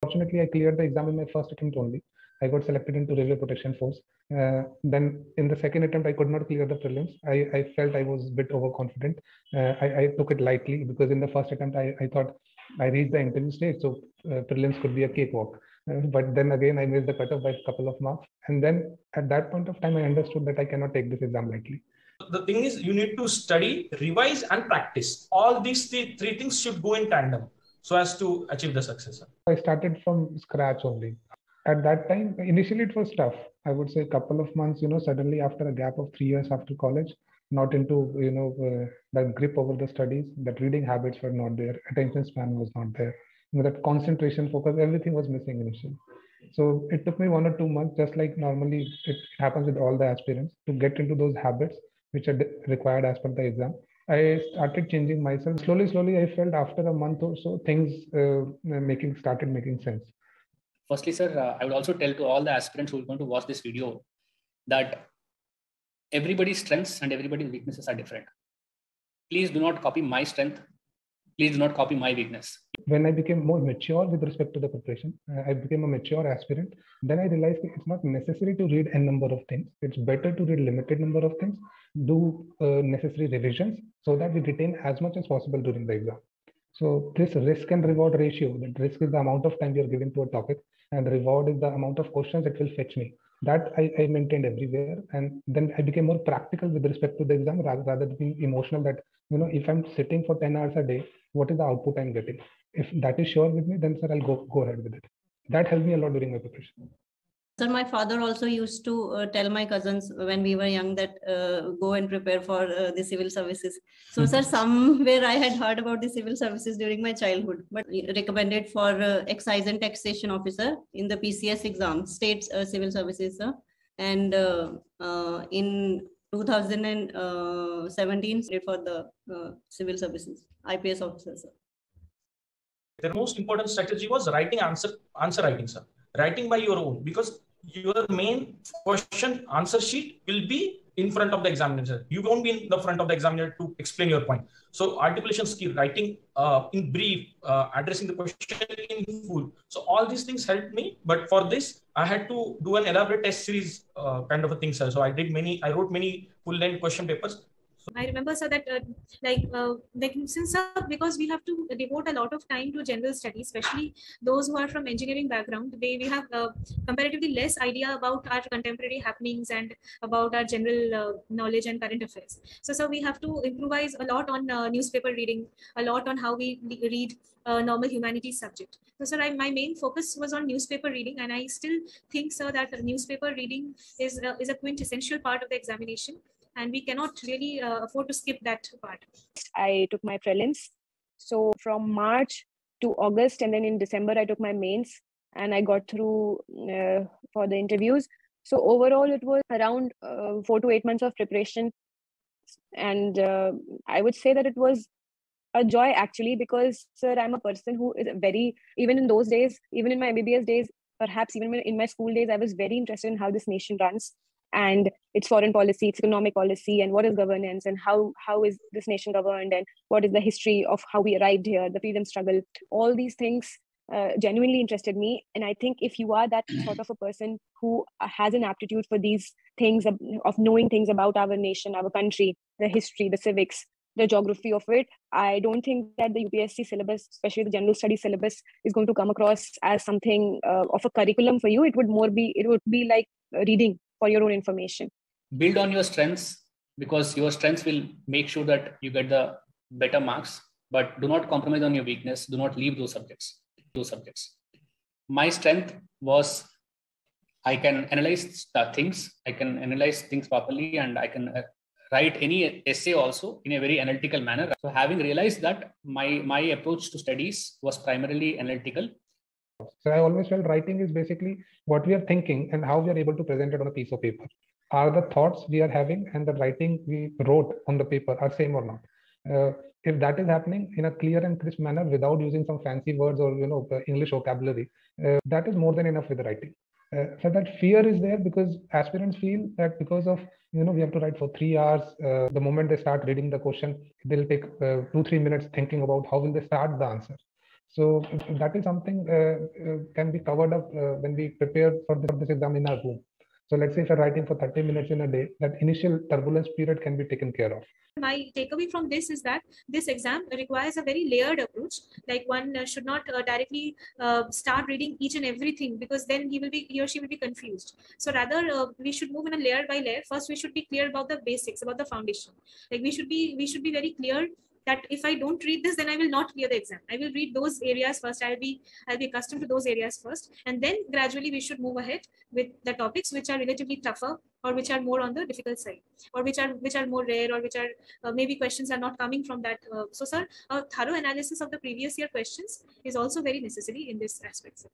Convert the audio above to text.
Fortunately, I cleared the exam in my first attempt only. I got selected into Railway Protection Force. Then in the second attempt, I could not clear the prelims. I felt I was a bit overconfident. I took it lightly because in the first attempt, I thought I reached the interview stage, so prelims could be a cakewalk. But then again, I missed the cutoff by a couple of marks. And then at that point of time, I understood that I cannot take this exam lightly. The thing is, you need to study, revise, and practice. All these three things should go in tandem so as to achieve the success. I started from scratch only. At that time, initially it was tough. I would say a couple of months, suddenly after a gap of 3 years after college, not into, that grip over the studies, that reading habits were not there, attention span was not there, that concentration, focus, everything was missing initially. So it took me 1 or 2 months, just like normally it happens with all the aspirants, to get into those habits which are required as per the exam. I started changing myself. Slowly, I felt after a month or so, things started making sense. Firstly, sir, I would also tell to all the aspirants who are going to watch this video that everybody's strengths and everybody's weaknesses are different. Please do not copy my strength. Please do not copy my weakness. When I became more mature with respect to the preparation, I became a mature aspirant. Then I realized it's not necessary to read n number of things. It's better to read limited number of things, do necessary revisions so that we retain as much as possible during the exam. So this risk and reward ratio, that risk is the amount of time you're giving to a topic and the reward is the amount of questions it will fetch me. That I maintained everywhere. And then I became more practical with respect to the exam rather than being emotional that, if I'm sitting for 10 hours a day, what is the output I'm getting? If that is sure with me, then sir, I'll go ahead with it. That helped me a lot during my preparation. Sir, my father also used to tell my cousins when we were young that go and prepare for the civil services. So, sir, somewhere I had heard about the civil services during my childhood, but recommended for excise and taxation officer in the PCS exam, state civil services, sir. And in 2017, for the civil services, IPS officer, sir. The most important strategy was writing answer writing, sir. Writing by your own, because your main question answer sheet will be in front of the examiner. You won't be in the front of the examiner to explain your point. So articulation skill, writing in brief, addressing the question in full. So all these things helped me. But for this, I had to do an elaborate test series kind of a thing, sir. So I wrote many full-length question papers. I remember, sir, that since because we have to devote a lot of time to general studies, especially those who are from engineering background, we have comparatively less idea about our contemporary happenings and about our general knowledge and current affairs. So we have to improvise a lot on newspaper reading, a lot on how we read normal humanities subject. So, sir, my main focus was on newspaper reading, and I still think, sir, that newspaper reading is a quintessential part of the examination. And we cannot really afford to skip that part. I took my prelims. So from March to August, and then in December, I took my mains and I got through for the interviews. So overall, it was around 4 to 8 months of preparation. And I would say that it was a joy actually, because, sir, I'm a person who is even in those days, even in my MBBS days, perhaps even in my school days, I was very interested in how this nation runs and its foreign policy, its economic policy, and what is governance, and how is this nation governed, and what is the history of how we arrived here, the freedom struggle. All these things genuinely interested me. And I think if you are that sort of a person who has an aptitude for these things, of knowing things about our nation, our country, the history, the civics, the geography of it, I don't think that the UPSC syllabus, especially the general studies syllabus, is going to come across as something of a curriculum for you. It would be like reading for your own information. Build on your strengths, because your strengths will make sure that you get the better marks, but do not compromise on your weakness. Do not leave those subjects. My strength was I can analyze things. I can analyze things properly, and I can write any essay also in a very analytical manner. So having realized that, my approach to studies was primarily analytical. So I always felt writing is basically what we are thinking and how we are able to present it on a piece of paper. Are the thoughts we are having and the writing we wrote on the paper are same or not? If that is happening in a clear and crisp manner without using some fancy words or English vocabulary, that is more than enough with the writing. So that fear is there because aspirants feel that because of we have to write for 3 hours. The moment they start reading the question, they'll take 2-3 minutes thinking about how will they start the answer. So that is something can be covered up when we prepare for this exam in our room. So let's say if you're writing for 30 minutes in a day, that initial turbulence period can be taken care of. My takeaway from this is that this exam requires a very layered approach. Like one should not directly start reading each and everything, because then he or she will be confused. So rather we should move in a layer by layer. First, we should be clear about the basics, about the foundation. Like we should be very clear that if I don't read this, then I will not clear the exam. I will read those areas first. I'll be accustomed to those areas first, and then gradually we should move ahead with the topics which are relatively tougher, or which are more on the difficult side, or which are more rare, or which are maybe questions are not coming from that. So, sir, a thorough analysis of the previous year questions is also very necessary in this aspect, sir.